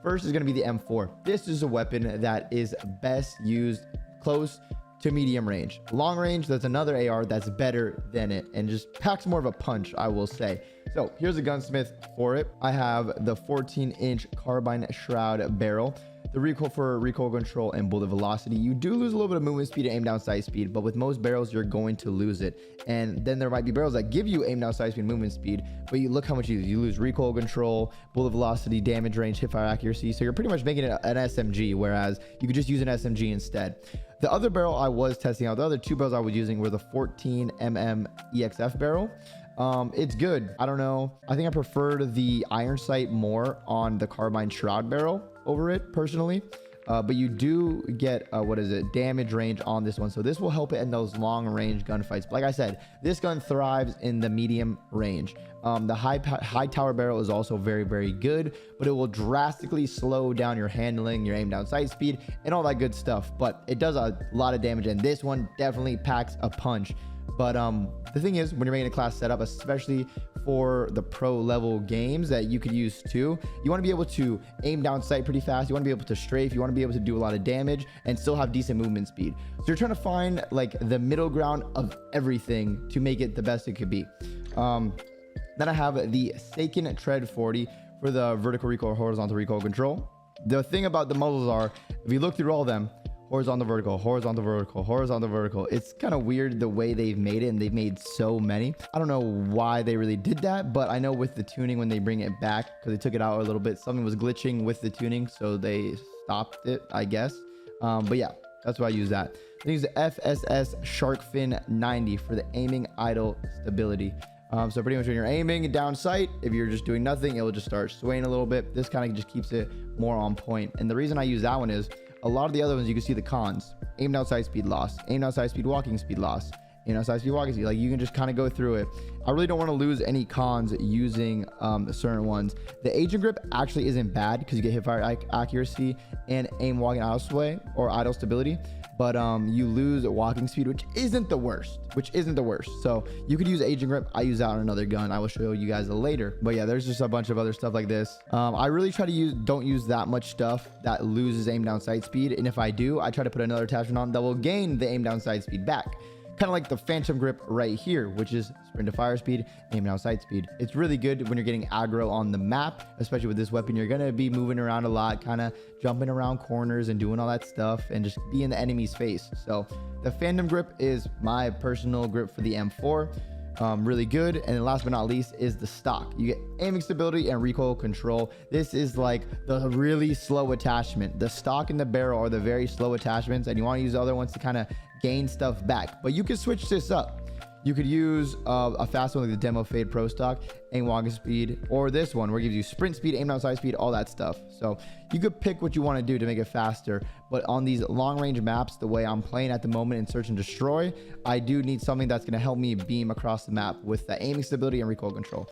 First is going to be the M4. This is a weapon that is best used close to medium range. Long range, that's another AR that's better than it and just packs more of a punch, I will say. So here's a gunsmith for it. I have the 14-inch carbine shroud barrel. The recoil for recoil control and bullet velocity. You do lose a little bit of movement speed and aim down sight speed, but with most barrels, you're going to lose it. And then there might be barrels that give you aim down sight speed, movement speed, but you look how much you lose. You lose recoil control, bullet velocity, damage range, hip fire accuracy. So you're pretty much making it an SMG, whereas you could just use an SMG instead. The other barrel I was testing out, the other two barrels I was using were the 14 EXF barrel. It's good. I don't know. I think I preferred the iron sight more on the carbine shroud barrel over it personally. But you do get damage range on this one, so this will help it in those long range gunfights. But like I said, this gun thrives in the medium range. The high tower barrel is also very, very good, but it will drastically slow down your handling, your aim down sight speed, and all that good stuff. But it does a lot of damage, and this one definitely packs a punch. But the thing is, when you're making a class setup, especially for the pro level games that you could use too, you want to be able to aim down sight pretty fast. You want to be able to strafe. You want to be able to do a lot of damage and still have decent movement speed. So you're trying to find like the middle ground of everything to make it the best it could be. Then I have the Seiken Tread 40 for the vertical recoil or horizontal recoil control. The thing about the muzzles are, if you look through all of them, horizontal vertical, horizontal vertical, horizontal vertical. It's kind of weird the way they've made it, and they've made so many. I don't know why they really did that, but I know with the tuning, when they bring it back, because they took it out a little bit, something was glitching with the tuning, so they stopped it, I guess. But yeah, that's why I use that. I use the FSS Shark Fin 90 for the aiming idle stability. So pretty much when you're aiming down sight, if you're just doing nothing, it will just start swaying a little bit. This kind of just keeps it more on point. And the reason I use that one is a lot of the other ones, you can see the cons. Aim down sight speed loss, aim down sight speed walking speed loss, aim down sight speed walking speed. Like, you can just kind of go through it. I really don't want to lose any cons using certain ones. The agent grip actually isn't bad because you get hip fire accuracy and aim walking idle sway or idle stability. But you lose walking speed, which isn't the worst. So you could use agent grip. I use that on another gun. I will show you guys later. But yeah, there's just a bunch of other stuff like this. I really try to don't use that much stuff that loses aim down sight speed. And if I do, I try to put another attachment on that will gain the aim down sight speed back. Kind of like the phantom grip right here, which is sprint to fire speed, aim down sight speed. It's really good when you're getting aggro on the map, especially with this weapon. You're going to be moving around a lot, kind of jumping around corners and doing all that stuff and just be in the enemy's face. So the phantom grip is my personal grip for the M4. Really good. And then last but not least is the stock. You get aiming stability and recoil control. This is like the really slow attachment. The stock and the barrel are the very slow attachments, and you want to use the other ones to kind of gain stuff back. But you can switch this up. You could use a fast one like the Demo Fade Pro Stock, aim walking speed, or this one where it gives you sprint speed, aim down sight speed, all that stuff. So you could pick what you want to do to make it faster. But on these long range maps, the way I'm playing at the moment in Search and Destroy, I do need something that's going to help me beam across the map with the aiming stability and recoil control.